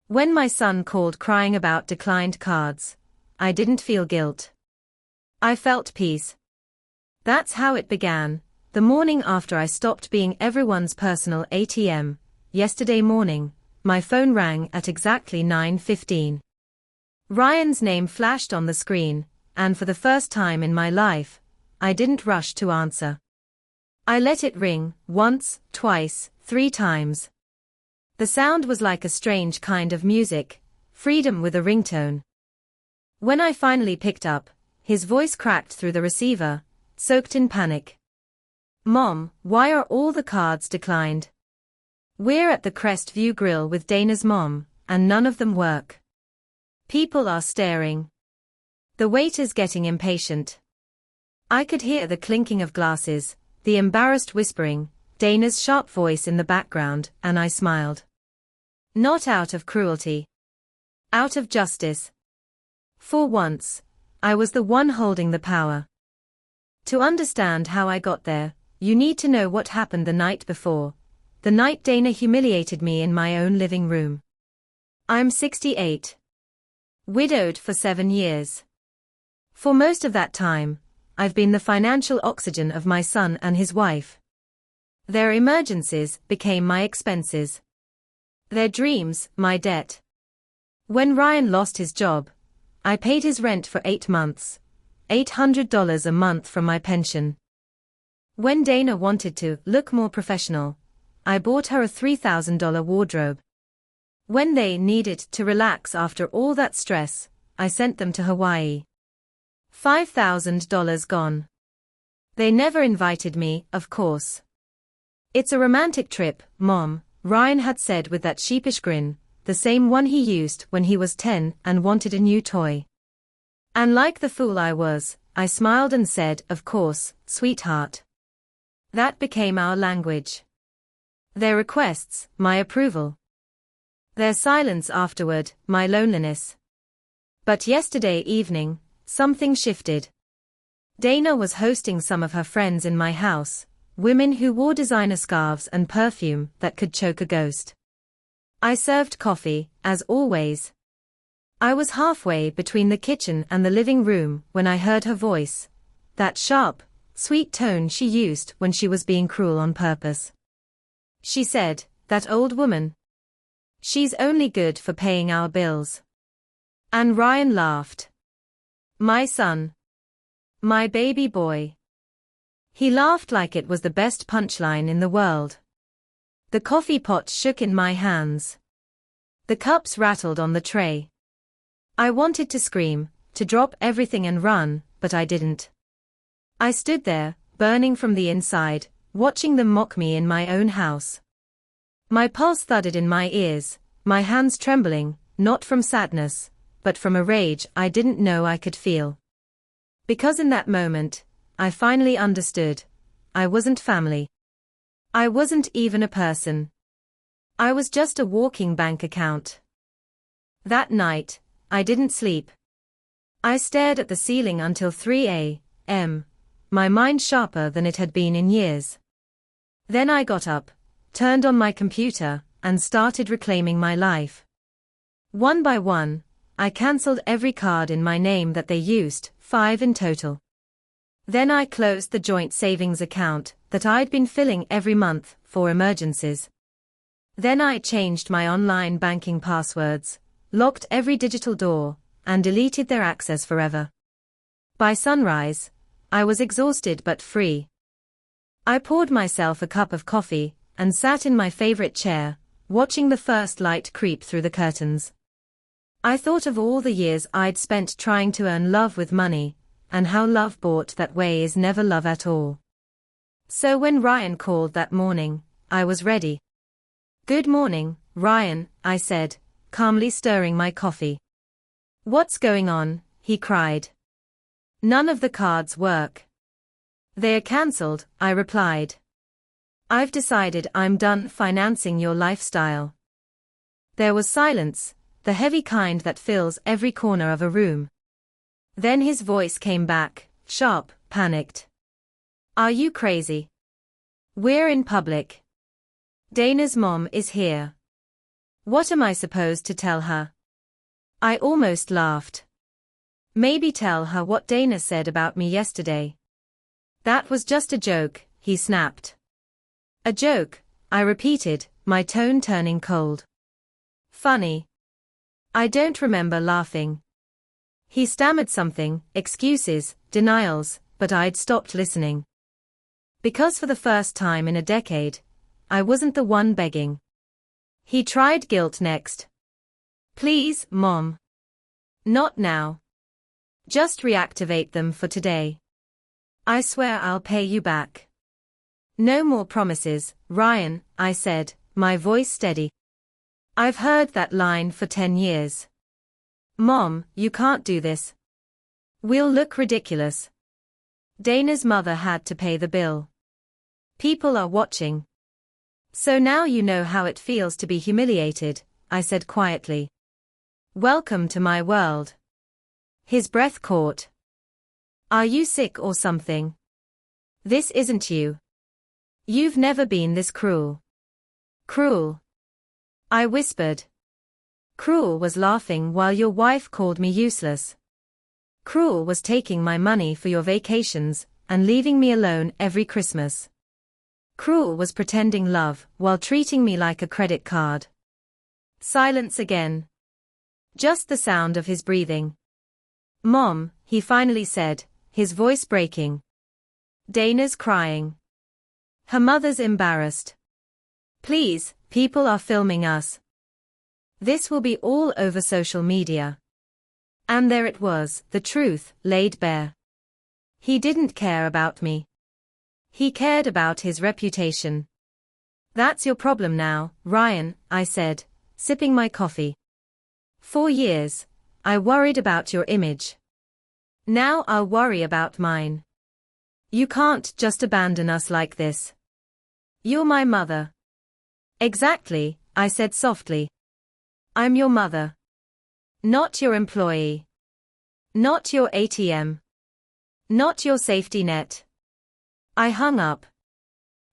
When my son called crying about declined cards, I didn't feel guilt. I felt peace. That's how it began, the morning after I stopped being everyone's personal ATM. Yesterday morning, my phone rang at exactly 9:15. Ryan's name flashed on the screen, and for the first time in my life, I didn't rush to answer. I let it ring, once, twice, 3 times. The sound was like a strange kind of music, freedom with a ringtone. When I finally picked up, his voice cracked through the receiver, soaked in panic. "Mom, why are all the cards declined? We're at the Crestview Grill with Dana's mom, and none of them work. People are staring. The waiter's getting impatient." I could hear the clinking of glasses, the embarrassed whispering, Dana's sharp voice in the background, and I smiled. Not out of cruelty. Out of justice. For once, I was the one holding the power. To understand how I got there, you need to know what happened the night before, the night Dana humiliated me in my own living room. I'm 68. Widowed for 7 years. For most of that time, I've been the financial oxygen of my son and his wife. Their emergencies became my expenses. Their dreams, my debt. When Ryan lost his job, I paid his rent for 8 months, $800 a month from my pension. When Dana wanted to look more professional, I bought her a $3,000 wardrobe. When they needed to relax after all that stress, I sent them to Hawaii. $5,000 gone. They never invited me, of course. "It's a romantic trip, Mom," Ryan had said with that sheepish grin, the same one he used when he was 10 and wanted a new toy. And like the fool I was, I smiled and said, "Of course, sweetheart." That became our language. Their requests, my approval. Their silence afterward, my loneliness. But yesterday evening, something shifted. Dana was hosting some of her friends in my house, women who wore designer scarves and perfume that could choke a ghost. I served coffee, as always. I was halfway between the kitchen and the living room when I heard her voice, that sharp, sweet tone she used when she was being cruel on purpose. She said, "That old woman. She's only good for paying our bills." And Ryan laughed. My son. My baby boy. He laughed like it was the best punchline in the world. The coffee pot shook in my hands. The cups rattled on the tray. I wanted to scream, to drop everything and run, but I didn't. I stood there, burning from the inside, watching them mock me in my own house. My pulse thudded in my ears, my hands trembling, not from sadness, but from a rage I didn't know I could feel. Because in that moment, I finally understood. I wasn't family. I wasn't even a person. I was just a walking bank account. That night, I didn't sleep. I stared at the ceiling until 3 a.m., my mind sharper than it had been in years. Then I got up, turned on my computer, and started reclaiming my life. One by one, I cancelled every card in my name that they used, 5 in total. Then I closed the joint savings account that I'd been filling every month for emergencies. Then I changed my online banking passwords, locked every digital door, and deleted their access forever. By sunrise, I was exhausted but free. I poured myself a cup of coffee and sat in my favorite chair, watching the first light creep through the curtains. I thought of all the years I'd spent trying to earn love with money, and how love bought that way is never love at all. So when Ryan called that morning, I was ready. "Good morning, Ryan," I said, calmly stirring my coffee. "What's going on?" he cried. "None of the cards work." "They are cancelled," I replied. "I've decided I'm done financing your lifestyle." There was silence, the heavy kind that fills every corner of a room. Then his voice came back, sharp, panicked. "Are you crazy? We're in public. Dana's mom is here. What am I supposed to tell her? I almost laughed. Maybe tell her what Dana said about me yesterday. That was just a joke, he snapped. A joke, I repeated, my tone turning cold. Funny. I don't remember laughing. He stammered something, excuses, denials, but I'd stopped listening. Because for the first time in a decade, I wasn't the one begging. He tried guilt next. Please, Mom. Not now. Just reactivate them for today. I swear I'll pay you back. No more promises, Ryan, I said, my voice steady. I've heard that line for 10 years. Mom, you can't do this. We'll look ridiculous. Dana's mother had to pay the bill. People are watching. So now you know how it feels to be humiliated, I said quietly. Welcome to my world. His breath caught. Are you sick or something? This isn't you. You've never been this cruel. Cruel. I whispered. Cruel was laughing while your wife called me useless. Cruel was taking my money for your vacations and leaving me alone every Christmas. Cruel was pretending love while treating me like a credit card. Silence again. Just the sound of his breathing. Mom, he finally said, his voice breaking. Dana's crying. Her mother's embarrassed. Please, people are filming us. This will be all over social media. And there it was, the truth, laid bare. He didn't care about me. He cared about his reputation. That's your problem now, Ryan, I said, sipping my coffee. 4 years, I worried about your image. Now I'll worry about mine. You can't just abandon us like this. You're my mother. Exactly, I said softly. I'm your mother. Not your employee. Not your ATM. Not your safety net. I hung up.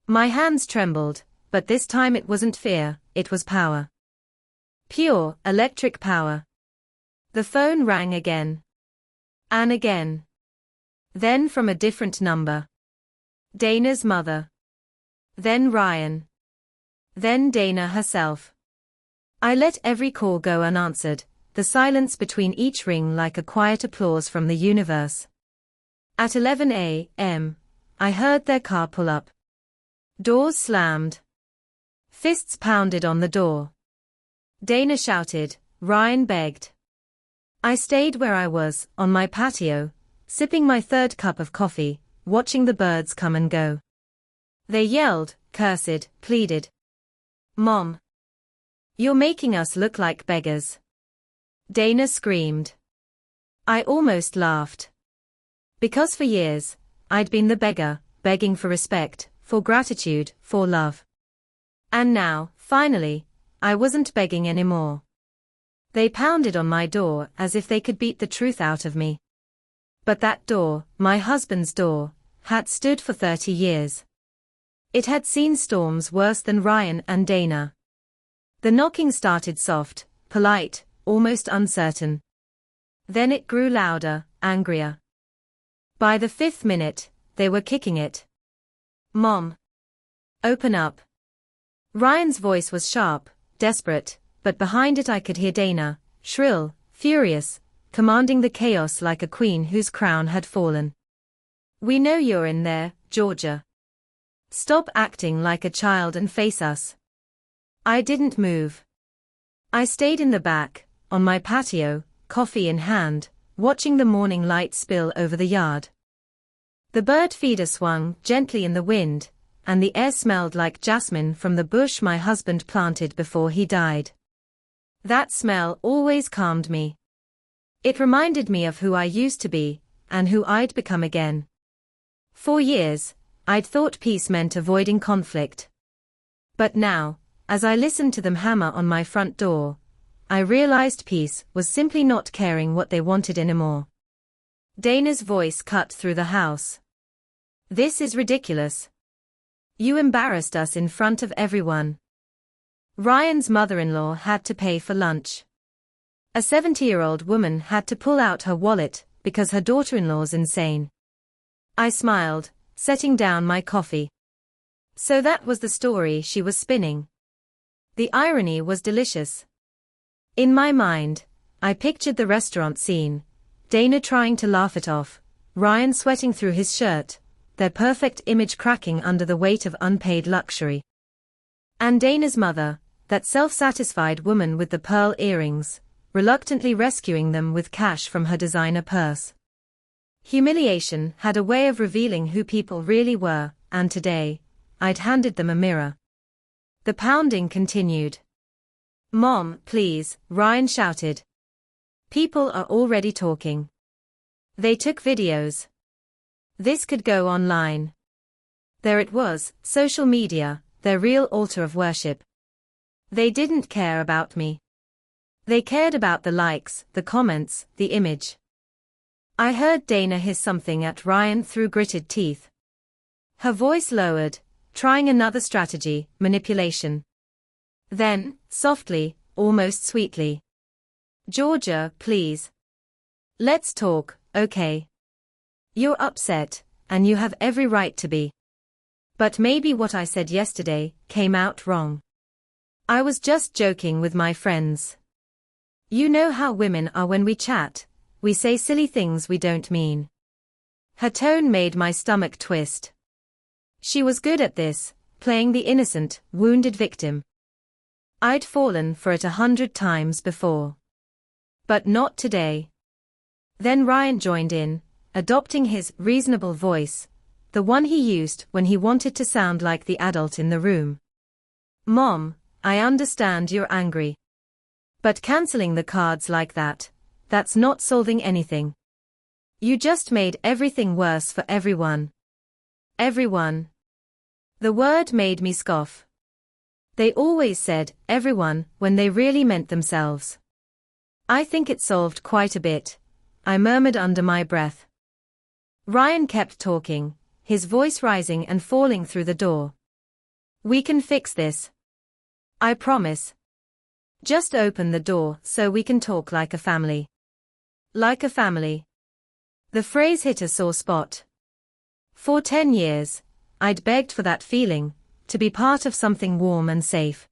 My hands trembled, but this time it wasn't fear, it was power. Pure, electric power. The phone rang again. And again. Then from a different number. Dana's mother. Then Ryan. Then Dana herself. I let every call go unanswered, the silence between each ring like a quiet applause from the universe. At 11 a.m., I heard their car pull up. Doors slammed. Fists pounded on the door. Dana shouted, Ryan begged. I stayed where I was, on my patio, sipping my third cup of coffee, watching the birds come and go. They yelled, cursed, pleaded. Mom. You're making us look like beggars. Dana screamed. I almost laughed. Because for years, I'd been the beggar, begging for respect, for gratitude, for love. And now, finally, I wasn't begging anymore. They pounded on my door as if they could beat the truth out of me. But that door, my husband's door, had stood for 30 years. It had seen storms worse than Ryan and Dana. The knocking started soft, polite, almost uncertain. Then it grew louder, angrier. By the 5th minute, they were kicking it. Mom. Open up. Ryan's voice was sharp, desperate, but behind it I could hear Dana, shrill, furious, commanding the chaos like a queen whose crown had fallen. We know you're in there, Georgia. Stop acting like a child and face us. I didn't move. I stayed in the back, on my patio, coffee in hand, watching the morning light spill over the yard. The bird feeder swung gently in the wind, and the air smelled like jasmine from the bush my husband planted before he died. That smell always calmed me. It reminded me of who I used to be, and who I'd become again. For years, I'd thought peace meant avoiding conflict. But now, as I listened to them hammer on my front door, I realized peace was simply not caring what they wanted anymore. Dana's voice cut through the house. This is ridiculous. You embarrassed us in front of everyone. Ryan's mother-in-law had to pay for lunch. A 70-year-old woman had to pull out her wallet because her daughter-in-law's insane. I smiled, setting down my coffee. So that was the story she was spinning. The irony was delicious. In my mind, I pictured the restaurant scene, Dana trying to laugh it off, Ryan sweating through his shirt, their perfect image cracking under the weight of unpaid luxury. And Dana's mother, that self-satisfied woman with the pearl earrings, reluctantly rescuing them with cash from her designer purse. Humiliation had a way of revealing who people really were, and today, I'd handed them a mirror. The pounding continued. "Mom, please," Ryan shouted. "People are already talking. They took videos. This could go online." There it was, social media, their real altar of worship. They didn't care about me. They cared about the likes, the comments, the image. I heard Dana hiss something at Ryan through gritted teeth. Her voice lowered, trying another strategy, manipulation. Then, softly, almost sweetly. "Georgia, please. Let's talk, okay? You're upset, and you have every right to be. But maybe what I said yesterday came out wrong. I was just joking with my friends. You know how women are when we chat, we say silly things we don't mean." Her tone made my stomach twist. She was good at this, playing the innocent, wounded victim. I'd fallen for it 100 times before. But not today. Then Ryan joined in, adopting his reasonable voice, the one he used when he wanted to sound like the adult in the room. "Mom, I understand you're angry. But canceling the cards like that, that's not solving anything. You just made everything worse for everyone." Everyone. The word made me scoff. They always said everyone when they really meant themselves. "I think it solved quite a bit," I murmured under my breath. Ryan kept talking, his voice rising and falling through the door. "We can fix this. I promise. Just open the door so we can talk like a family." Like a family. The phrase hit a sore spot. For 10 years, I'd begged for that feeling, to be part of something warm and safe.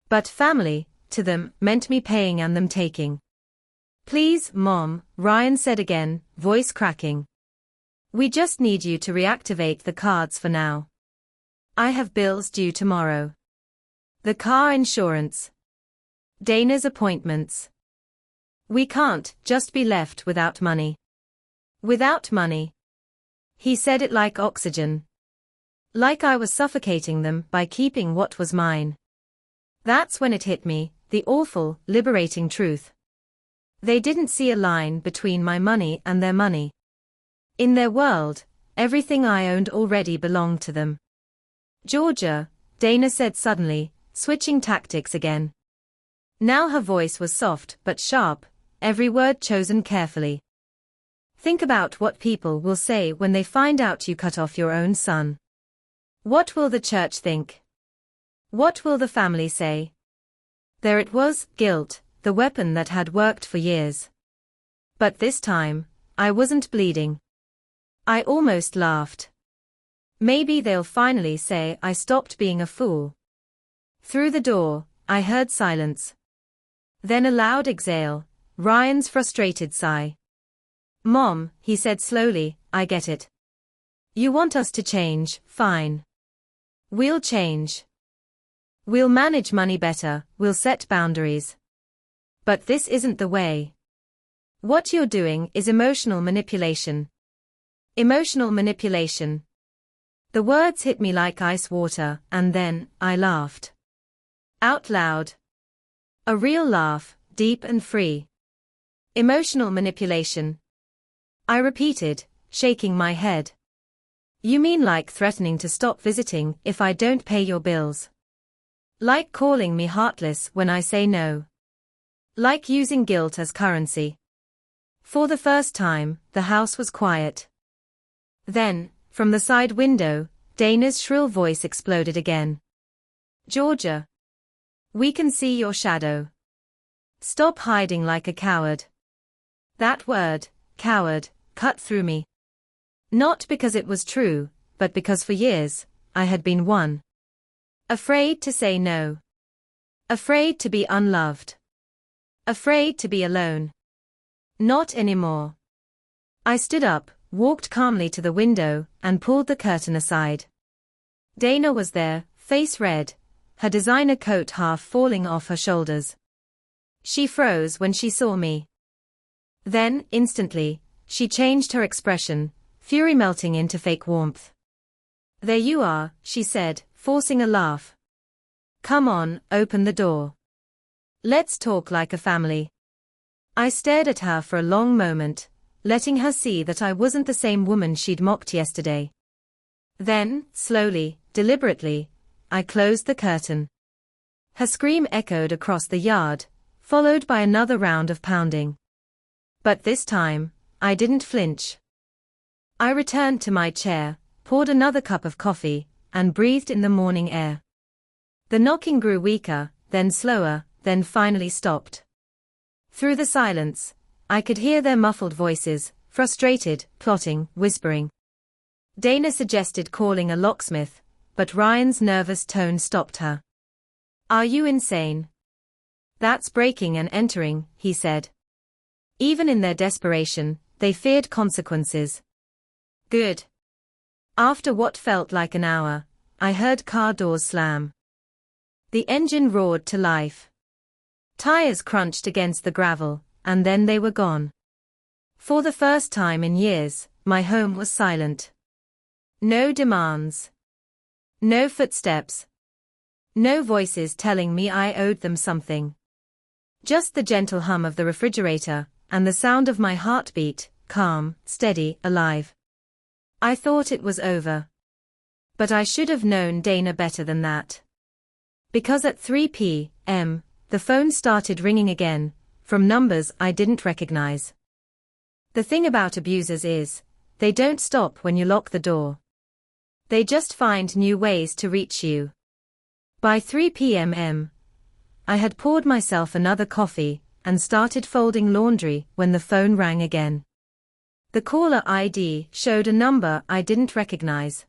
But family, to them, meant me paying and them taking. "Please, Mom," Ryan said again, voice cracking. "We just need you to reactivate the cards for now. I have bills due tomorrow. The car insurance. Dana's appointments. We can't just be left without money." Without money. He said it like oxygen. Like I was suffocating them by keeping what was mine. That's when it hit me, the awful, liberating truth. They didn't see a line between my money and their money. In their world, everything I owned already belonged to them. "Georgia," Dana said suddenly, switching tactics again. Now her voice was soft but sharp, every word chosen carefully. "Think about what people will say when they find out you cut off your own son. What will the church think? What will the family say?" There it was, guilt, the weapon that had worked for years. But this time, I wasn't bleeding. I almost laughed. Maybe they'll finally say I stopped being a fool. Through the door, I heard silence. Then a loud exhale, Ryan's frustrated sigh. "Mom," he said slowly, "I get it. You want us to change, fine. We'll change. We'll manage money better, we'll set boundaries. But this isn't the way. What you're doing is emotional manipulation." Emotional manipulation. The words hit me like ice water, and then, I laughed. Out loud. A real laugh, deep and free. "Emotional manipulation." I repeated, shaking my head. "You mean like threatening to stop visiting if I don't pay your bills? Like calling me heartless when I say no? Like using guilt as currency?" For the first time, the house was quiet. Then, from the side window, Dana's shrill voice exploded again. "Georgia. We can see your shadow. Stop hiding like a coward. That word, coward, cut through me. Not because it was true, but because for years, I had been one. Afraid to say no. Afraid to be unloved. Afraid to be alone. Not anymore. I stood up, walked calmly to the window, and pulled the curtain aside. Dana was there, face red, her designer coat half falling off her shoulders. She froze when she saw me. Then, instantly, she changed her expression, fury melting into fake warmth. There you are, she said, forcing a laugh. Come on, open the door. Let's talk like a family. I stared at her for a long moment, letting her see that I wasn't the same woman she'd mocked yesterday. Then, slowly, deliberately, I closed the curtain. Her scream echoed across the yard, followed by another round of pounding. But this time, I didn't flinch. I returned to my chair, poured another cup of coffee, and breathed in the morning air. The knocking grew weaker, then slower, then finally stopped. Through the silence, I could hear their muffled voices, frustrated, plotting, whispering. Dana suggested calling a locksmith, but Ryan's nervous tone stopped her. Are you insane? That's breaking and entering, he said. Even in their desperation, they feared consequences. Good. After what felt like an hour, I heard car doors slam. The engine roared to life. Tires crunched against the gravel, and then they were gone. For the first time in years, my home was silent. No demands. No footsteps. No voices telling me I owed them something. Just the gentle hum of the refrigerator, and the sound of my heartbeat, calm, steady, alive. I thought it was over. But I should have known Dana better than that. Because at 3 p.m., the phone started ringing again, from numbers I didn't recognize. The thing about abusers is, they don't stop when you lock the door. They just find new ways to reach you. By 3 p.m., I had poured myself another coffee, and started folding laundry when the phone rang again. The caller ID showed a number I didn't recognize.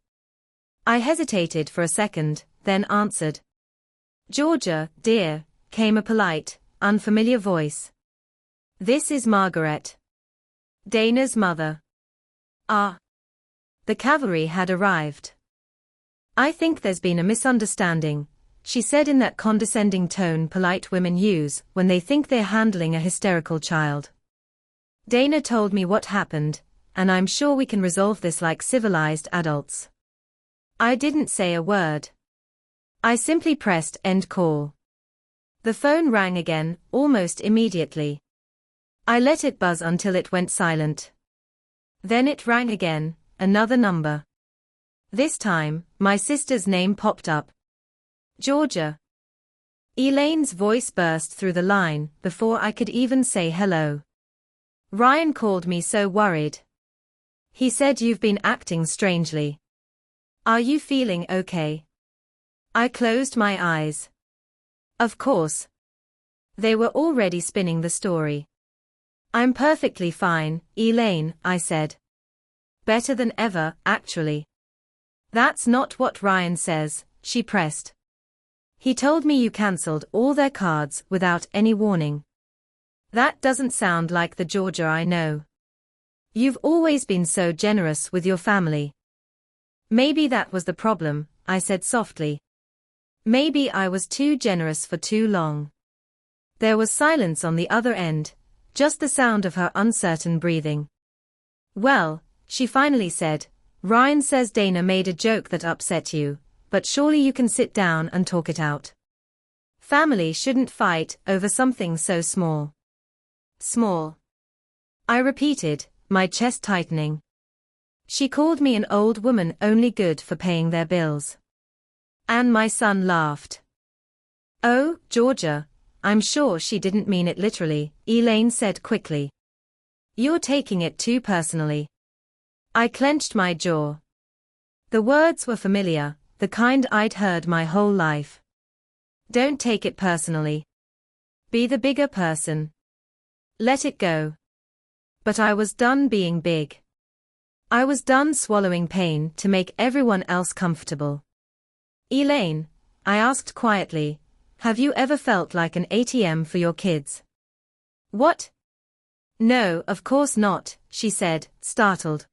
I hesitated for a second, then answered. Georgia, dear, came a polite, unfamiliar voice. This is Margaret. Dana's mother. Ah. The cavalry had arrived. I think there's been a misunderstanding, she said in that condescending tone polite women use when they think they're handling a hysterical child. Dana told me what happened, and I'm sure we can resolve this like civilized adults. I didn't say a word. I simply pressed end call. The phone rang again, almost immediately. I let it buzz until it went silent. Then it rang again, another number. This time, my sister's name popped up. Georgia. Elaine's voice burst through the line before I could even say hello. Ryan called me so worried. He said you've been acting strangely. Are you feeling okay? I closed my eyes. Of course. They were already spinning the story. I'm perfectly fine, Elaine, I said. Better than ever, actually. That's not what Ryan says, she pressed. He told me you cancelled all their cards without any warning. That doesn't sound like the Georgia I know. You've always been so generous with your family. Maybe that was the problem, I said softly. Maybe I was too generous for too long. There was silence on the other end, just the sound of her uncertain breathing. Well, she finally said, Ryan says Dana made a joke that upset you, but surely you can sit down and talk it out. Family shouldn't fight over something so small. Small. I repeated, my chest tightening. She called me an old woman only good for paying their bills. And my son laughed. Oh, Georgia, I'm sure she didn't mean it literally, Elaine said quickly. You're taking it too personally. I clenched my jaw. The words were familiar, the kind I'd heard my whole life. Don't take it personally. Be the bigger person. Let it go. But I was done being big. I was done swallowing pain to make everyone else comfortable. Elaine, I asked quietly, have you ever felt like an ATM for your kids? What? No, of course not, she said, startled.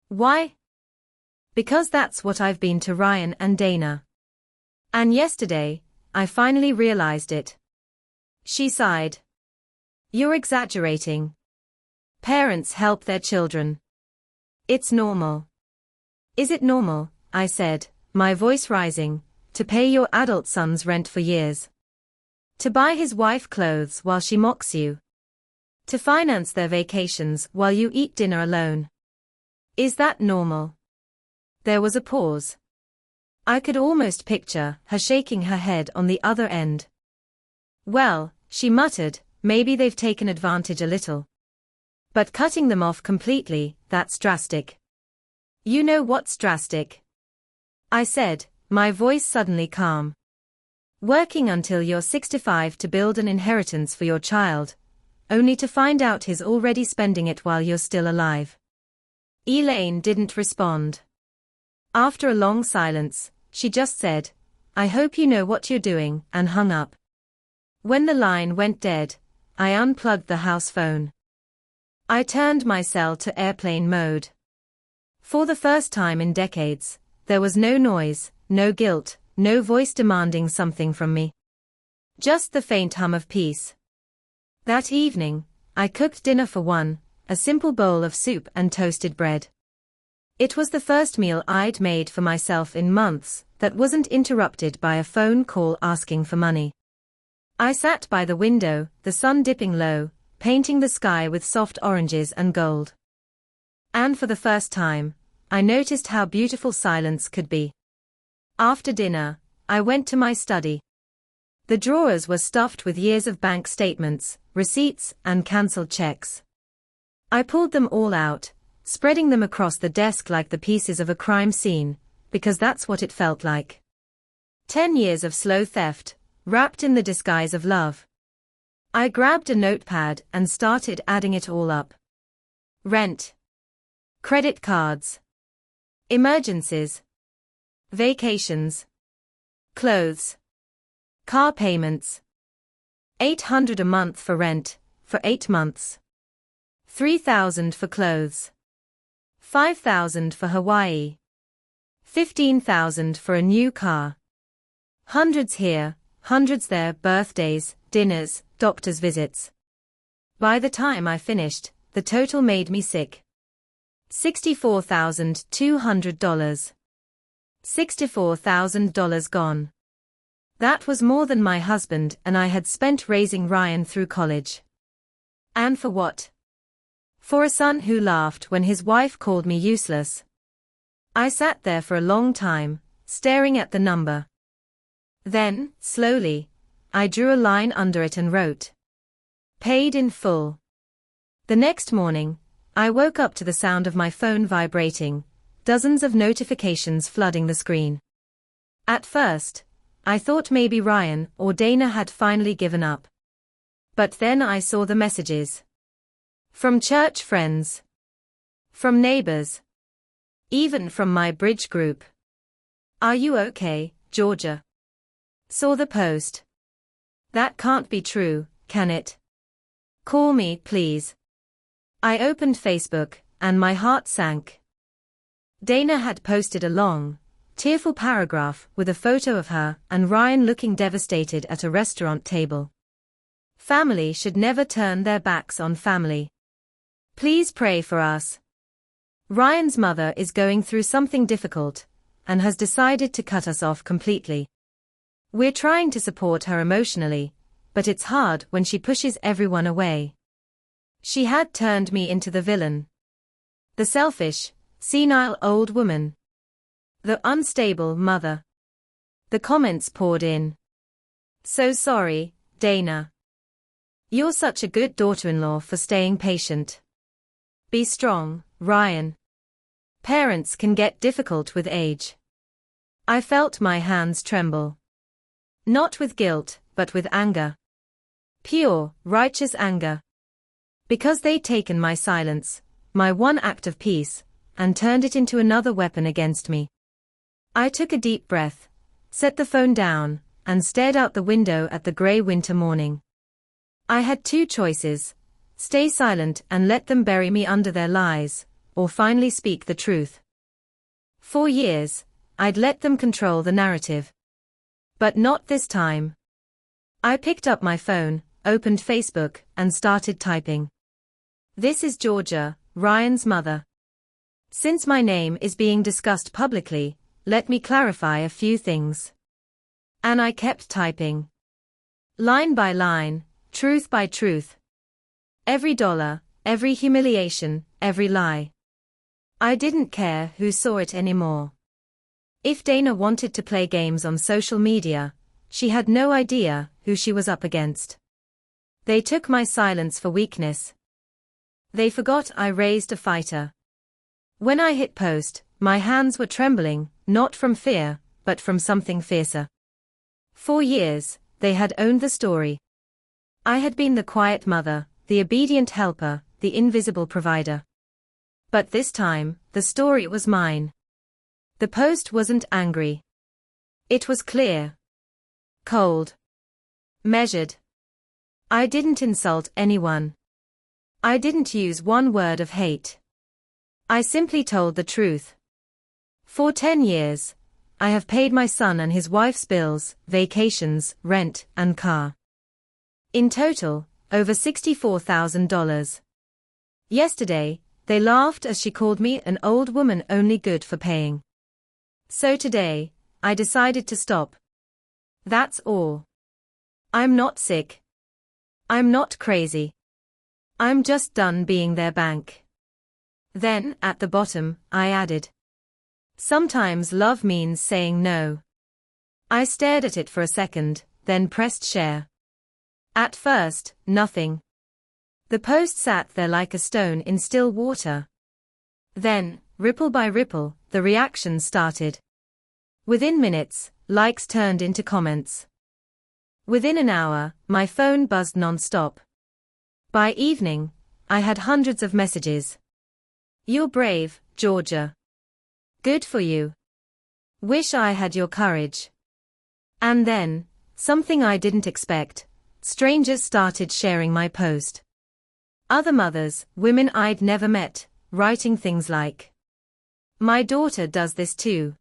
Why? Because that's what I've been to Ryan and Dana. And yesterday, I finally realized it. She sighed. You're exaggerating. Parents help their children. It's normal. Is it normal, I said, my voice rising, to pay your adult son's rent for years? To buy his wife clothes while she mocks you? To finance their vacations while you eat dinner alone? Is that normal? There was a pause. I could almost picture her shaking her head on the other end. Well, she muttered, maybe they've taken advantage a little. But cutting them off completely, that's drastic. You know what's drastic? I said, my voice suddenly calm. Working until you're 65 to build an inheritance for your child, only to find out he's already spending it while you're still alive. Elaine didn't respond. After a long silence, she just said, I hope you know what you're doing, and hung up. When the line went dead, I unplugged the house phone. I turned my cell to airplane mode. For the first time in decades, there was no noise, no guilt, no voice demanding something from me. Just the faint hum of peace. That evening, I cooked dinner for one, a simple bowl of soup and toasted bread. It was the first meal I'd made for myself in months that wasn't interrupted by a phone call asking for money. I sat by the window, the sun dipping low, painting the sky with soft oranges and gold. And for the first time, I noticed how beautiful silence could be. After dinner, I went to my study. The drawers were stuffed with years of bank statements, receipts, and cancelled checks. I pulled them all out, spreading them across the desk like the pieces of a crime scene, because that's what it felt like. 10 years of slow theft, wrapped in the disguise of love. I grabbed a notepad and started adding it all up. Rent. Credit cards. Emergencies. Vacations. Clothes. Car payments. $800 a month for rent, for 8 months. $3,000 for clothes. $5,000 for Hawaii. $15,000 for a new car. Hundreds here, hundreds there, birthdays, dinners, doctor's visits. By the time I finished, the total made me sick. $64,200. $64,000 gone. That was more than my husband and I had spent raising Ryan through college. And for what? For a son who laughed when his wife called me useless. I sat there for a long time, staring at the number. Then, slowly, I drew a line under it and wrote, paid in full. The next morning, I woke up to the sound of my phone vibrating, dozens of notifications flooding the screen. At first, I thought maybe Ryan or Dana had finally given up. But then I saw the messages. From church friends. From neighbors. Even from my bridge group. Are you okay, Georgia? Saw the post. That can't be true, can it? Call me, please. I opened Facebook, and my heart sank. Dana had posted a long, tearful paragraph with a photo of her and Ryan looking devastated at a restaurant table. Family should never turn their backs on family. Please pray for us. Ryan's mother is going through something difficult and has decided to cut us off completely. We're trying to support her emotionally, but it's hard when she pushes everyone away. She had turned me into the villain. The selfish, senile old woman. The unstable mother. The comments poured in. So sorry, Dana. You're such a good daughter-in-law for staying patient. Be strong, Ryan. Parents can get difficult with age. I felt my hands tremble. Not with guilt, but with anger. Pure, righteous anger. Because they'd taken my silence, my one act of peace, and turned it into another weapon against me. I took a deep breath, set the phone down, and stared out the window at the grey winter morning. I had two choices: stay silent and let them bury me under their lies, or finally speak the truth. For years, I'd let them control the narrative. But not this time. I picked up my phone, opened Facebook, and started typing. This is Georgia, Ryan's mother. Since my name is being discussed publicly, let me clarify a few things. And I kept typing. Line by line, truth by truth. Every dollar, every humiliation, every lie. I didn't care who saw it anymore. If Dana wanted to play games on social media, she had no idea who she was up against. They took my silence for weakness. They forgot I raised a fighter. When I hit post, my hands were trembling, not from fear, but from something fiercer. For years, they had owned the story. I had been the quiet mother, the obedient helper, the invisible provider. But this time, the story was mine. The post wasn't angry. It was clear. Cold. Measured. I didn't insult anyone. I didn't use one word of hate. I simply told the truth. For 10 years, I have paid my son and his wife's bills, vacations, rent, and car. In total, over $64,000. Yesterday, they laughed as she called me an old woman only good for paying. So today, I decided to stop. That's all. I'm not sick. I'm not crazy. I'm just done being their bank. Then, at the bottom, I added. Sometimes love means saying no. I stared at it for a second, then pressed share. At first, nothing. The post sat there like a stone in still water. Then, ripple by ripple, the reactions started. Within minutes, likes turned into comments. Within an hour, my phone buzzed non-stop. By evening, I had hundreds of messages. You're brave, Georgia. Good for you. Wish I had your courage. And then, something I didn't expect, strangers started sharing my post. Other mothers, women I'd never met, writing things like, my daughter does this too.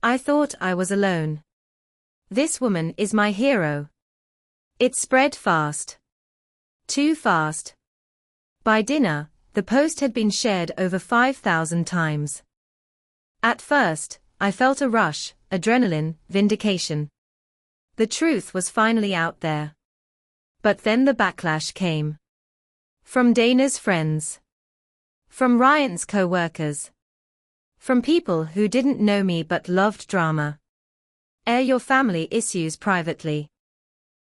I thought I was alone. This woman is my hero. It spread fast. Too fast. By dinner, the post had been shared over 5,000 times. At first, I felt a rush, adrenaline, vindication. The truth was finally out there. But then the backlash came. From Dana's friends. From Ryan's co-workers. From people who didn't know me but loved drama. Air your family issues privately.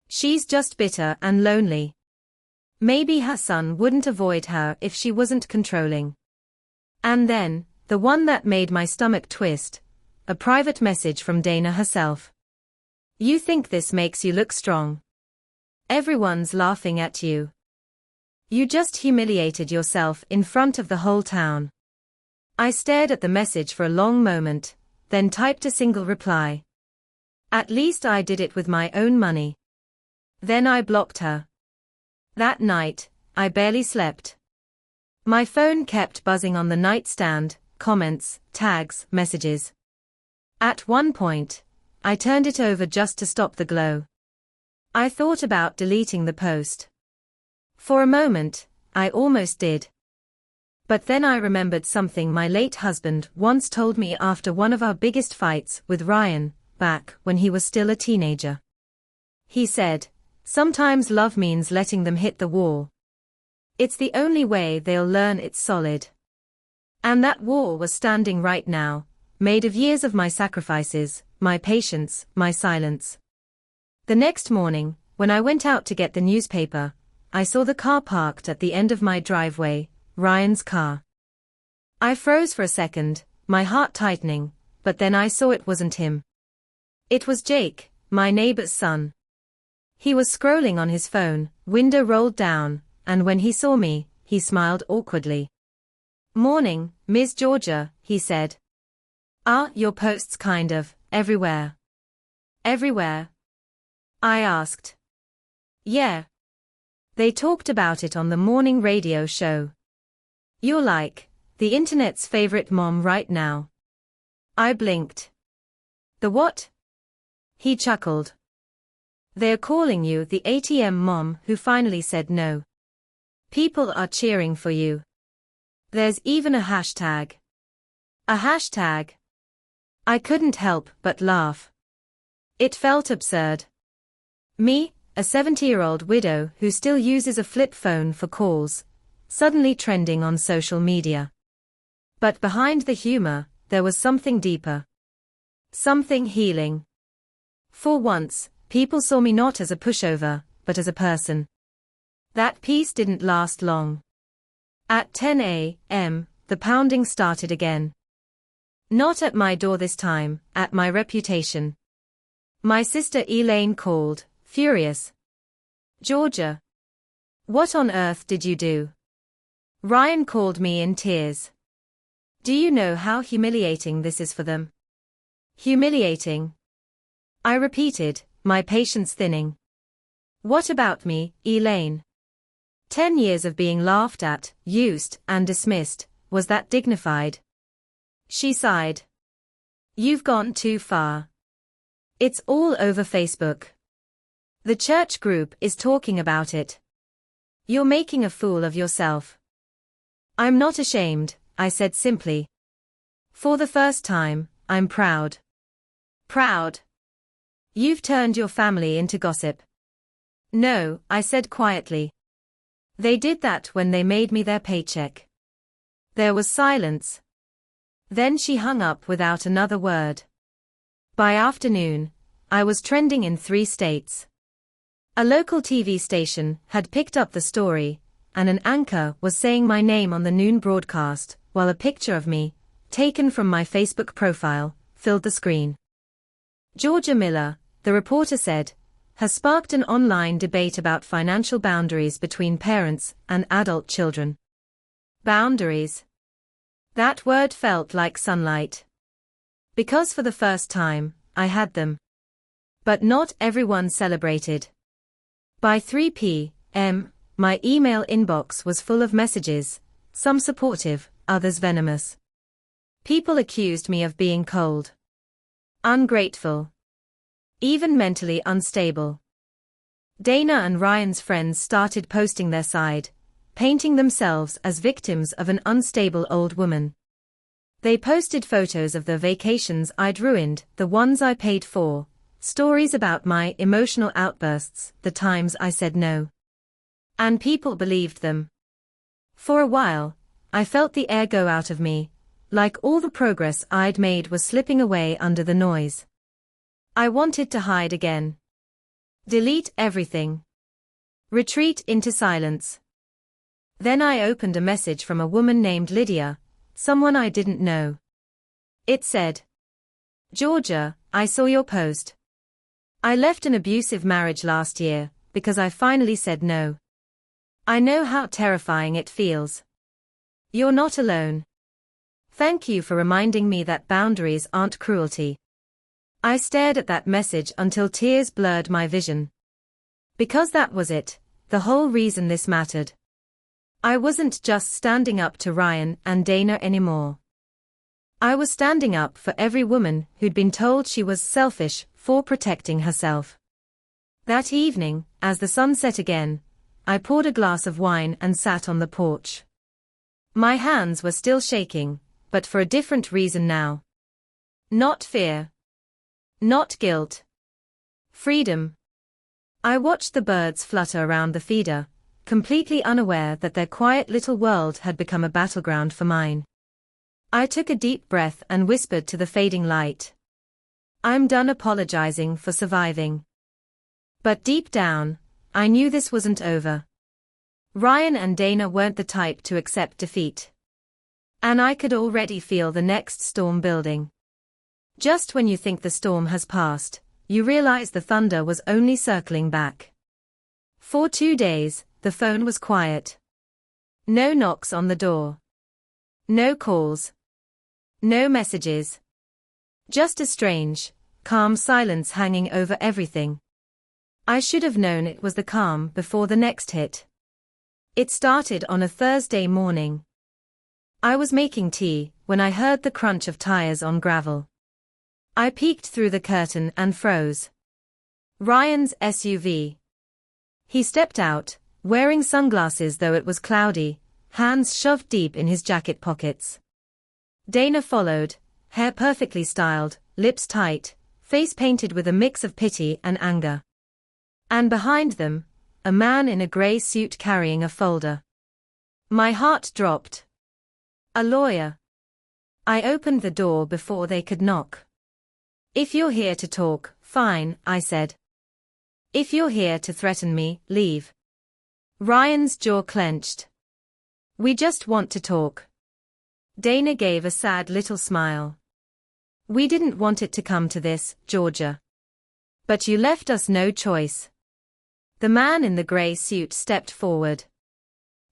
She's just bitter and lonely. Maybe her son wouldn't avoid her if she wasn't controlling. And then, the one that made my stomach twist, a private message from Dana herself. You think this makes you look strong? Everyone's laughing at you. You just humiliated yourself in front of the whole town. I stared at the message for a long moment, then typed a single reply. At least I did it with my own money. Then I blocked her. That night, I barely slept. My phone kept buzzing on the nightstand, comments, tags, messages. At one point, I turned it over just to stop the glow. I thought about deleting the post. For a moment, I almost did. But then I remembered something my late husband once told me after one of our biggest fights with Ryan, back when he was still a teenager. He said, sometimes love means letting them hit the wall. It's the only way they'll learn it's solid. And that wall was standing right now, made of years of my sacrifices, my patience, my silence. The next morning, when I went out to get the newspaper, I saw the car parked at the end of my driveway, Ryan's car. I froze for a second, my heart tightening, but then I saw it wasn't him. It was Jake, my neighbor's son. He was scrolling on his phone, window rolled down, and when he saw me, he smiled awkwardly. "Morning, Miss Georgia," he said. "Are your posts kind of everywhere?" "Everywhere?" I asked. "Yeah. They talked about it on the morning radio show. You're like the internet's favorite mom right now." I blinked. "The what?" He chuckled. "They're calling you the ATM mom who finally said no. People are cheering for you. There's even a hashtag." A hashtag? I couldn't help but laugh. It felt absurd. Me, a 70-year-old widow who still uses a flip phone for calls, suddenly trending on social media. But behind the humor, there was something deeper. Something healing. For once, people saw me not as a pushover, but as a person. That peace didn't last long. At 10 a.m., the pounding started again. Not at my door this time, at my reputation. My sister Elaine called, furious. "Georgia. What on earth did you do?" Ryan called me in tears. "Do you know how humiliating this is for them?" "Humiliating?" I repeated, my patience thinning. "What about me, Elaine? 10 years of being laughed at, used, and dismissed, was that dignified?" She sighed. "You've gone too far. It's all over Facebook. The church group is talking about it. You're making a fool of yourself." "I'm not ashamed," I said simply. "For the first time, I'm proud." "Proud? You've turned your family into gossip." "No," I said quietly. "They did that when they made me their paycheck." There was silence. Then she hung up without another word. By afternoon, I was trending in 3 states. A local TV station had picked up the story, and an anchor was saying my name on the noon broadcast, while a picture of me, taken from my Facebook profile, filled the screen. "Georgia Miller," the reporter said, "has sparked an online debate about financial boundaries between parents and adult children." Boundaries. That word felt like sunlight. Because for the first time, I had them. But not everyone celebrated. By 3 p.m., my email inbox was full of messages, some supportive, others venomous. People accused me of being cold, ungrateful, even mentally unstable. Dana and Ryan's friends started posting their side, painting themselves as victims of an unstable old woman. They posted photos of the vacations I'd ruined, the ones I paid for, stories about my emotional outbursts, the times I said no. And people believed them. For a while, I felt the air go out of me, like all the progress I'd made was slipping away under the noise. I wanted to hide again. Delete everything. Retreat into silence. Then I opened a message from a woman named Lydia, someone I didn't know. It said, "Georgia, I saw your post. I left an abusive marriage last year, because I finally said no. I know how terrifying it feels. You're not alone. Thank you for reminding me that boundaries aren't cruelty." I stared at that message until tears blurred my vision. Because that was it, the whole reason this mattered. I wasn't just standing up to Ryan and Dana anymore. I was standing up for every woman who'd been told she was selfish for protecting herself. That evening, as the sun set again, I poured a glass of wine and sat on the porch. My hands were still shaking, but for a different reason now. Not fear. Not guilt. Freedom. I watched the birds flutter around the feeder, completely unaware that their quiet little world had become a battleground for mine. I took a deep breath and whispered to the fading light. "I'm done apologizing for surviving." But deep down, I knew this wasn't over. Ryan and Dana weren't the type to accept defeat. And I could already feel the next storm building. Just when you think the storm has passed, you realize the thunder was only circling back. For 2 days, the phone was quiet. No knocks on the door. No calls. No messages. Just a strange, calm silence hanging over everything. I should have known it was the calm before the next hit. It started on a Thursday morning. I was making tea when I heard the crunch of tires on gravel. I peeked through the curtain and froze. Ryan's SUV. He stepped out, wearing sunglasses though it was cloudy, hands shoved deep in his jacket pockets. Dana followed, hair perfectly styled, lips tight, face painted with a mix of pity and anger. And behind them, a man in a grey suit carrying a folder. My heart dropped. A lawyer. I opened the door before they could knock. If you're here to talk, fine, I said. If you're here to threaten me, leave. Ryan's jaw clenched. We just want to talk. Dana gave a sad little smile. We didn't want it to come to this, Georgia. But you left us no choice. The man in the grey suit stepped forward.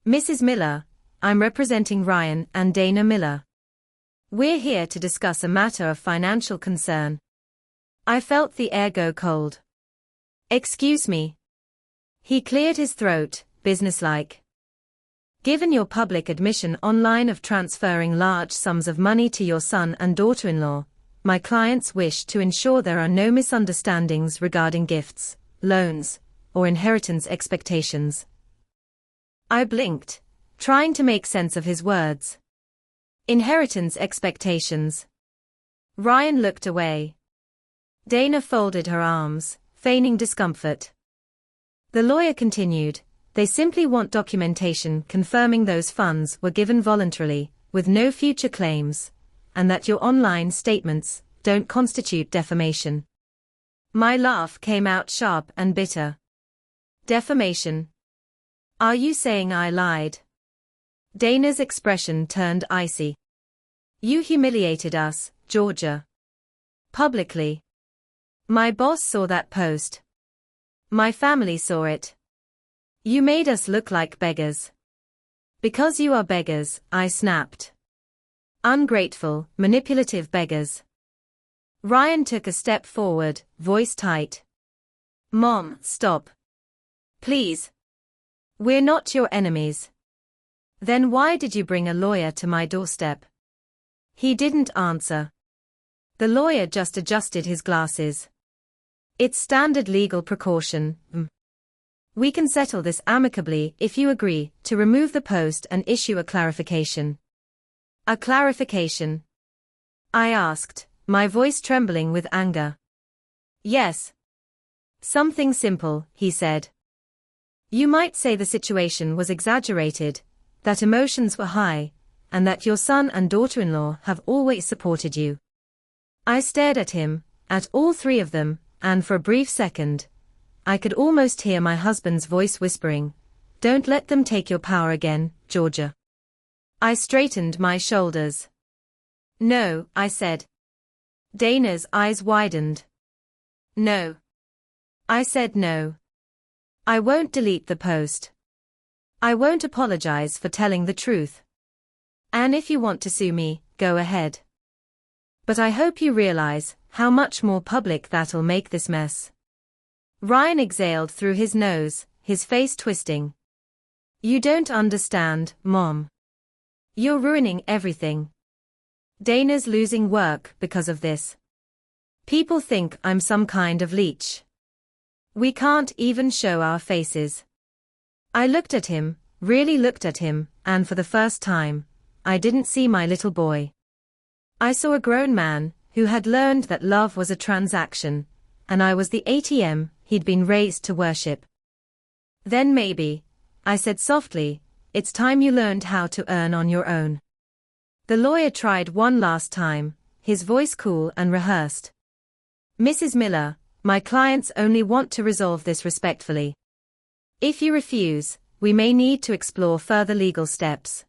Mrs. Miller, I'm representing Ryan and Dana Miller. We're here to discuss a matter of financial concern. I felt the air go cold. Excuse me. He cleared his throat, businesslike. Given your public admission online of transferring large sums of money to your son and daughter-in-law, my clients wish to ensure there are no misunderstandings regarding gifts, loans, or inheritance expectations. I blinked, trying to make sense of his words. Inheritance expectations. Ryan looked away. Dana folded her arms, feigning discomfort. The lawyer continued, they simply want documentation confirming those funds were given voluntarily, with no future claims, and that your online statements don't constitute defamation. My laugh came out sharp and bitter. Defamation? Are you saying I lied? Dana's expression turned icy. You humiliated us, Georgia. Publicly. My boss saw that post. My family saw it. You made us look like beggars. Because you are beggars, I snapped. Ungrateful, manipulative beggars. Ryan took a step forward, voice tight. Mom, stop. Please. We're not your enemies. Then why did you bring a lawyer to my doorstep? He didn't answer. The lawyer just adjusted his glasses. It's standard legal precaution. We can settle this amicably if you agree to remove the post and issue a clarification. A clarification? I asked, my voice trembling with anger. Yes. Something simple, he said. You might say the situation was exaggerated, that emotions were high, and that your son and daughter-in-law have always supported you. I stared at him, at all three of them, and for a brief second, I could almost hear my husband's voice whispering, don't let them take your power again, Georgia. I straightened my shoulders. No, I said. Dana's eyes widened. No. I said no. I won't delete the post. I won't apologize for telling the truth. And if you want to sue me, go ahead. But I hope you realize how much more public that'll make this mess. Ryan exhaled through his nose, his face twisting. You don't understand, Mom. You're ruining everything. Dana's losing work because of this. People think I'm some kind of leech. We can't even show our faces. I looked at him, really looked at him, and for the first time, I didn't see my little boy. I saw a grown man, who had learned that love was a transaction, and I was the ATM he'd been raised to worship. Then maybe, I said softly, it's time you learned how to earn on your own. The lawyer tried one last time, his voice cool and rehearsed. Mrs. Miller, my clients only want to resolve this respectfully. If you refuse, we may need to explore further legal steps.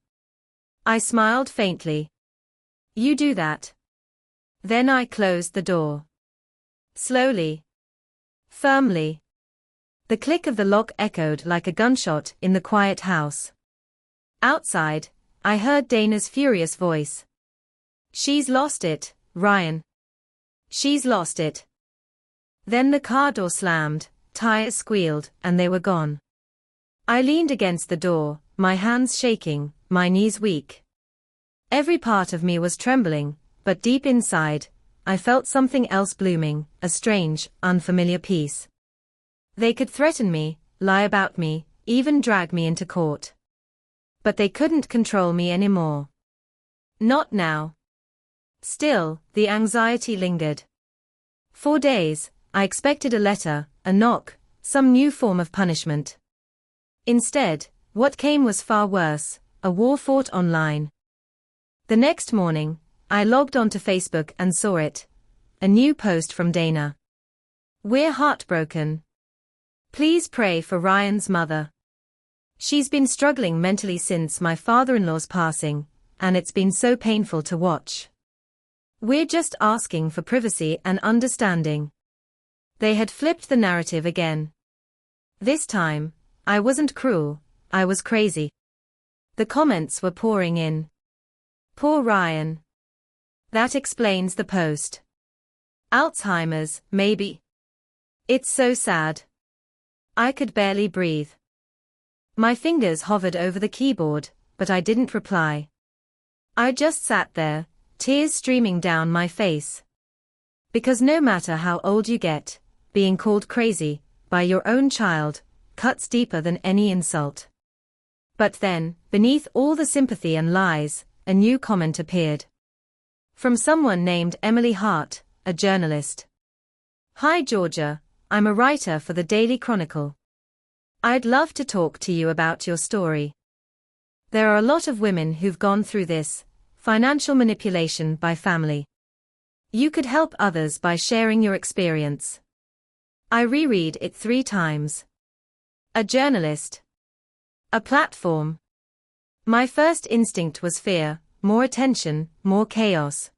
I smiled faintly. You do that. Then I closed the door. Slowly, Firmly. The click of the lock echoed like a gunshot in the quiet house. Outside, I heard Dana's furious voice. "She's lost it, Ryan. She's lost it." Then the car door slammed, tires squealed, and they were gone. I leaned against the door, my hands shaking, my knees weak. Every part of me was trembling, but deep inside, I felt something else blooming, a strange, unfamiliar peace. They could threaten me, lie about me, even drag me into court. But they couldn't control me anymore. Not now. Still, the anxiety lingered. For days, I expected a letter, a knock, some new form of punishment. Instead, what came was far worse, a war fought online. The next morning, I logged onto Facebook and saw it. A new post from Dana. "We're heartbroken. Please pray for Ryan's mother. She's been struggling mentally since my father-in-law's passing, and it's been so painful to watch. We're just asking for privacy and understanding." They had flipped the narrative again. This time, I wasn't cruel, I was crazy. The comments were pouring in. "Poor Ryan. That explains the post. Alzheimer's, maybe. It's so sad." I could barely breathe. My fingers hovered over the keyboard, but I didn't reply. I just sat there, tears streaming down my face. Because no matter how old you get, being called crazy, by your own child, cuts deeper than any insult. But then, beneath all the sympathy and lies, a new comment appeared. From someone named Emily Hart, a journalist. "Hi Georgia, I'm a writer for the Daily Chronicle. I'd love to talk to you about your story. There are a lot of women who've gone through this, financial manipulation by family. You could help others by sharing your experience." I reread it 3 times. A journalist. A platform. My first instinct was fear, more attention, more chaos.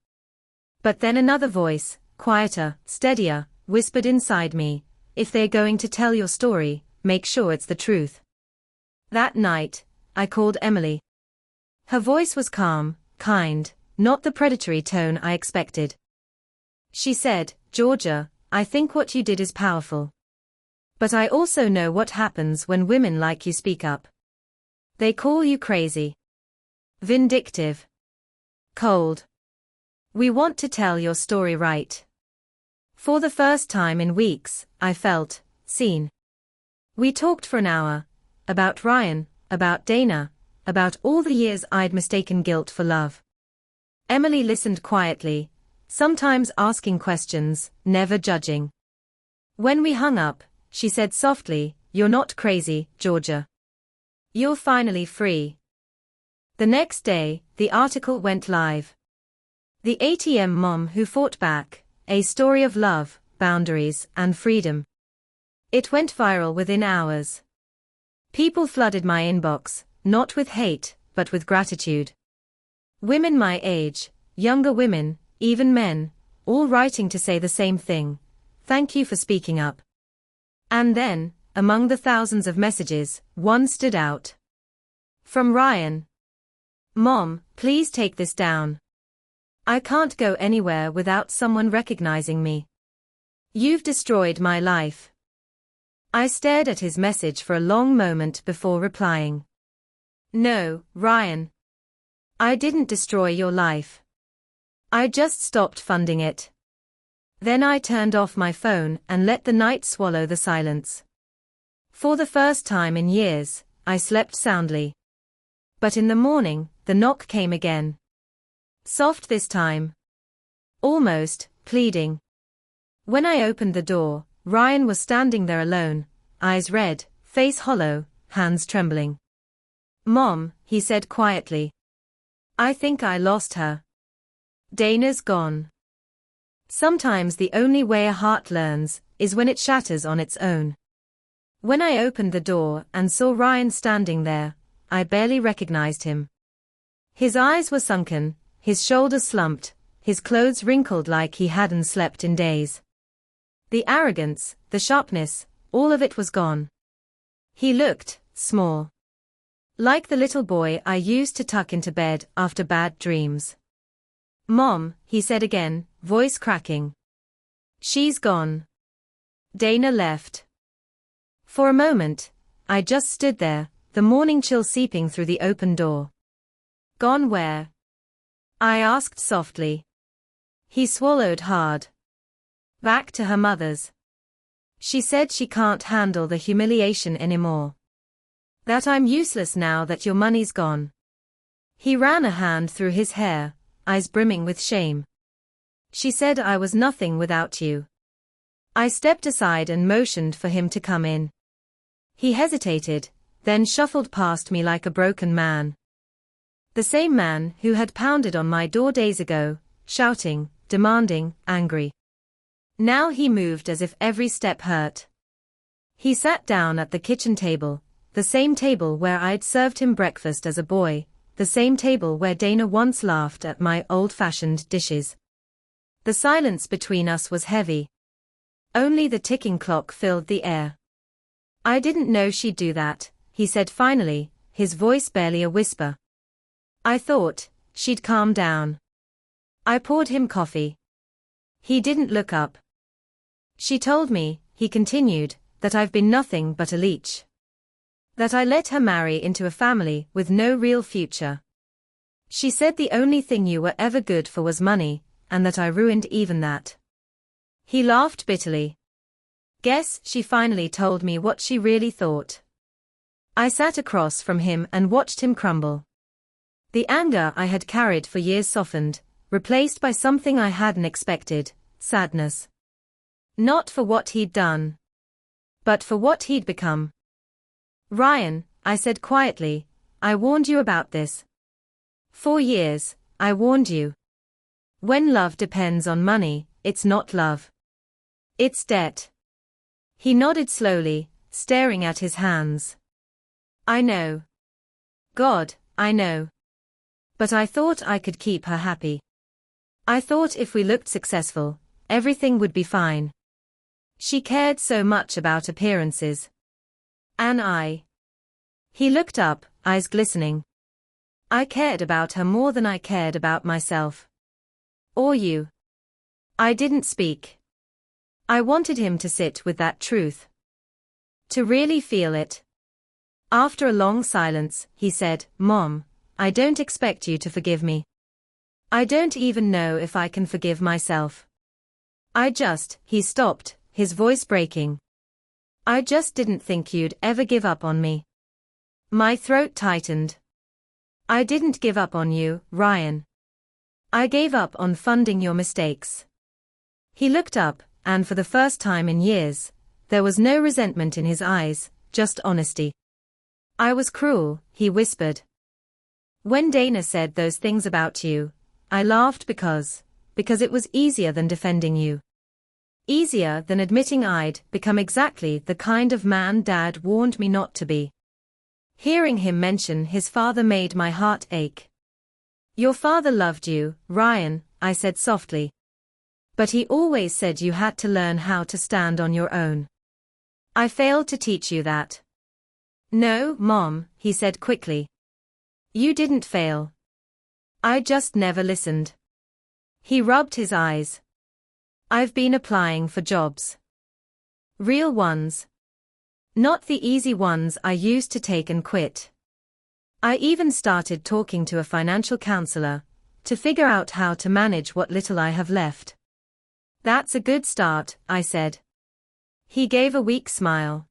But then another voice, quieter, steadier, whispered inside me, "If they're going to tell your story, make sure it's the truth." That night, I called Emily. Her voice was calm, kind, not the predatory tone I expected. She said, "Georgia, I think what you did is powerful. But I also know what happens when women like you speak up. They call you crazy. Vindictive. Cold. We want to tell your story right." For the first time in weeks, I felt seen. We talked for an hour. About Ryan, about Dana, about all the years I'd mistaken guilt for love. Emily listened quietly, sometimes asking questions, never judging. When we hung up, she said softly, "You're not crazy, Georgia. You're finally free." The next day, the article went live. The ATM Mom Who Fought Back, a story of love, boundaries, and freedom. It went viral within hours. People flooded my inbox, not with hate, but with gratitude. Women my age, younger women, even men, all writing to say the same thing: "Thank you for speaking up." And then, among the thousands of messages, one stood out. From Ryan. "Mom, please take this down. I can't go anywhere without someone recognizing me. You've destroyed my life." I stared at his message for a long moment before replying. "No, Ryan. I didn't destroy your life. I just stopped funding it." Then I turned off my phone and let the night swallow the silence. For the first time in years, I slept soundly. But in the morning, the knock came again. Soft this time. Almost, pleading. When I opened the door, Ryan was standing there alone, eyes red, face hollow, hands trembling. "Mom," he said quietly. "I think I lost her. Dana's gone." Sometimes the only way a heart learns is when it shatters on its own. When I opened the door and saw Ryan standing there, I barely recognized him. His eyes were sunken, his shoulders slumped, his clothes wrinkled like he hadn't slept in days. The arrogance, the sharpness, all of it was gone. He looked small. Like the little boy I used to tuck into bed after bad dreams. "Mom," he said again, voice cracking. "She's gone." Dana left. For a moment, I just stood there, the morning chill seeping through the open door. "Gone where?" I asked softly. He swallowed hard. "Back to her mother's. She said she can't handle the humiliation anymore. That I'm useless now that your money's gone." He ran a hand through his hair, eyes brimming with shame. "She said I was nothing without you." I stepped aside and motioned for him to come in. He hesitated, then shuffled past me like a broken man. The same man who had pounded on my door days ago, shouting, demanding, angry. Now he moved as if every step hurt. He sat down at the kitchen table, the same table where I'd served him breakfast as a boy, the same table where Dana once laughed at my old-fashioned dishes. The silence between us was heavy. Only the ticking clock filled the air. "I didn't know she'd do that," he said finally, his voice barely a whisper. "I thought she'd calm down." I poured him coffee. He didn't look up. "She told me," he continued, "that I've been nothing but a leech. That I let her marry into a family with no real future. She said the only thing you were ever good for was money, and that I ruined even that." He laughed bitterly. "Guess she finally told me what she really thought." I sat across from him and watched him crumble. The anger I had carried for years softened, replaced by something I hadn't expected, sadness. Not for what he'd done, but for what he'd become. "Ryan," I said quietly, "I warned you about this. 4 years, I warned you. When love depends on money, it's not love. It's debt." He nodded slowly, staring at his hands. "I know. God, I know. But I thought I could keep her happy. I thought if we looked successful, everything would be fine. She cared so much about appearances. And I." He looked up, eyes glistening. "I cared about her more than I cared about myself. Or you." I didn't speak. I wanted him to sit with that truth. To really feel it. After a long silence, he said, "Mom, I don't expect you to forgive me. I don't even know if I can forgive myself. He stopped, his voice breaking. "I just didn't think you'd ever give up on me." My throat tightened. "I didn't give up on you, Ryan. I gave up on funding your mistakes." He looked up, and for the first time in years, there was no resentment in his eyes, just honesty. "I was cruel," he whispered. "When Dana said those things about you, I laughed because it was easier than defending you. Easier than admitting I'd become exactly the kind of man Dad warned me not to be." Hearing him mention his father made my heart ache. "Your father loved you, Ryan," I said softly. "But he always said you had to learn how to stand on your own. I failed to teach you that." "No, Mom," he said quickly. "You didn't fail. I just never listened." He rubbed his eyes. "I've been applying for jobs. Real ones. Not the easy ones I used to take and quit. I even started talking to a financial counselor to figure out how to manage what little I have left." "That's a good start," I said. He gave a weak smile.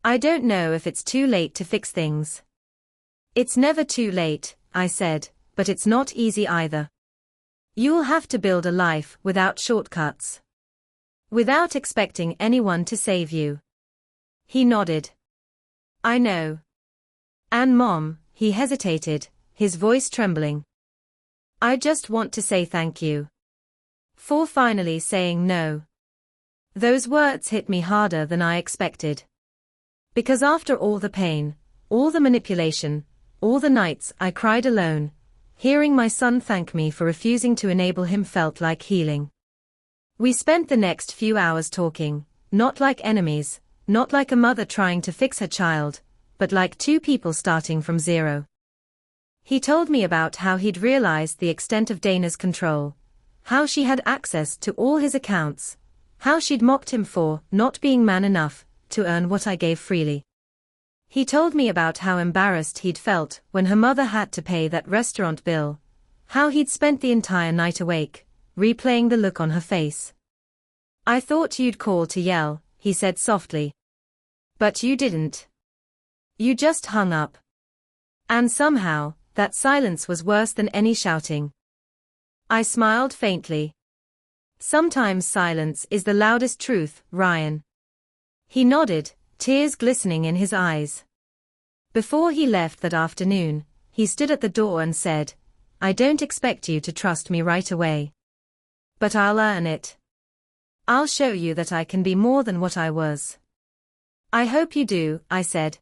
"I don't know if it's too late to fix things." "It's never too late," I said, "but it's not easy either. You'll have to build a life without shortcuts. Without expecting anyone to save you." He nodded. "I know. And Mom," he hesitated, his voice trembling. "I just want to say thank you. For finally saying no." Those words hit me harder than I expected. Because after all the pain, all the manipulation, all the nights I cried alone, hearing my son thank me for refusing to enable him felt like healing. We spent the next few hours talking, not like enemies, not like a mother trying to fix her child, but like two people starting from zero. He told me about how he'd realized the extent of Dana's control, how she had access to all his accounts, how she'd mocked him for not being man enough to earn what I gave freely. He told me about how embarrassed he'd felt when her mother had to pay that restaurant bill, how he'd spent the entire night awake, replaying the look on her face. I thought you'd call to yell, he said softly. But you didn't. You just hung up. And somehow, that silence was worse than any shouting. I smiled faintly. Sometimes silence is the loudest truth, Ryan. He nodded, tears glistening in his eyes. Before he left that afternoon, he stood at the door and said, I don't expect you to trust me right away. But I'll earn it. I'll show you that I can be more than what I was. I hope you do, I said.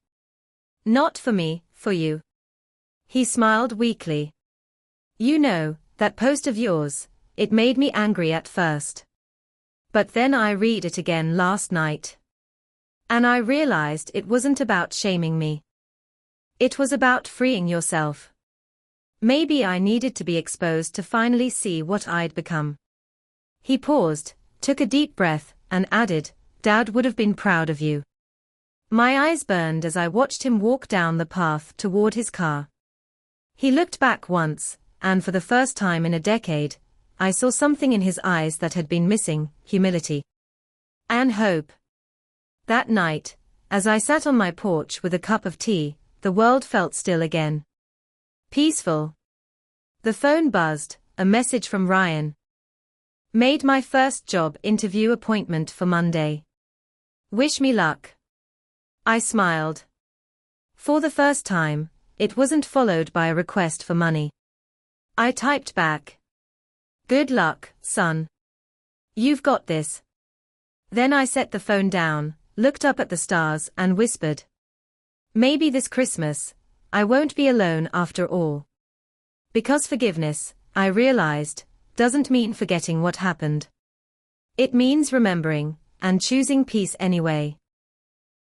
Not for me, for you. He smiled weakly. You know, that post of yours, it made me angry at first. But then I read it again last night. And I realized it wasn't about shaming me. It was about freeing yourself. Maybe I needed to be exposed to finally see what I'd become. He paused, took a deep breath, and added, Dad would have been proud of you. My eyes burned as I watched him walk down the path toward his car. He looked back once, and for the first time in a decade, I saw something in his eyes that had been missing, humility. And hope. That night, as I sat on my porch with a cup of tea, the world felt still again. Peaceful. The phone buzzed, a message from Ryan. Made my first job interview appointment for Monday. Wish me luck. I smiled. For the first time, it wasn't followed by a request for money. I typed back. Good luck, son. You've got this. Then I set the phone down, looked up at the stars and whispered. Maybe this Christmas, I won't be alone after all. Because forgiveness, I realized, doesn't mean forgetting what happened. It means remembering, and choosing peace anyway.